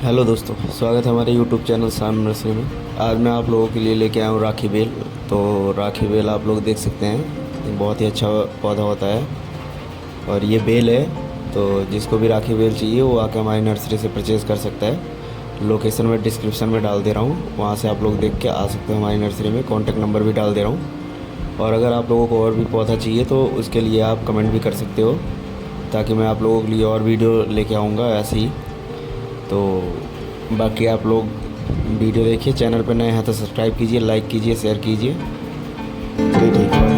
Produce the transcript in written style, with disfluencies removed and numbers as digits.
Hello दोस्तों, स्वागत है हमारे यूट्यूब चैनल शानू नर्सरी में। आज मैं आप लोगों के लिए लेके आया हूँ राखी बेल। तो राखी बेल आप लोग देख सकते हैं, ये बहुत ही अच्छा पौधा होता है और ये बेल है। तो जिसको भी राखी बेल चाहिए वो आके हमारी नर्सरी से परचेज़ कर सकता है। लोकेशन में डिस्क्रिप्शन में डाल दे रहा हूँ, वहाँ से आप लोग देख के आ सकते हो हमारी नर्सरी में। कॉन्टैक्ट नंबर भी डाल दे रहा हूँ। और अगर आप लोगों को और भी पौधा चाहिए तो उसके लिए आप कमेंट भी कर सकते हो, ताकि मैं आप लोगों के लिए और वीडियो लेके आऊँगा ऐसे ही। तो बाकी आप लोग वीडियो देखिए, चैनल पर नए हैं तो सब्सक्राइब कीजिए, लाइक कीजिए, शेयर कीजिए। चलिए ठीक है।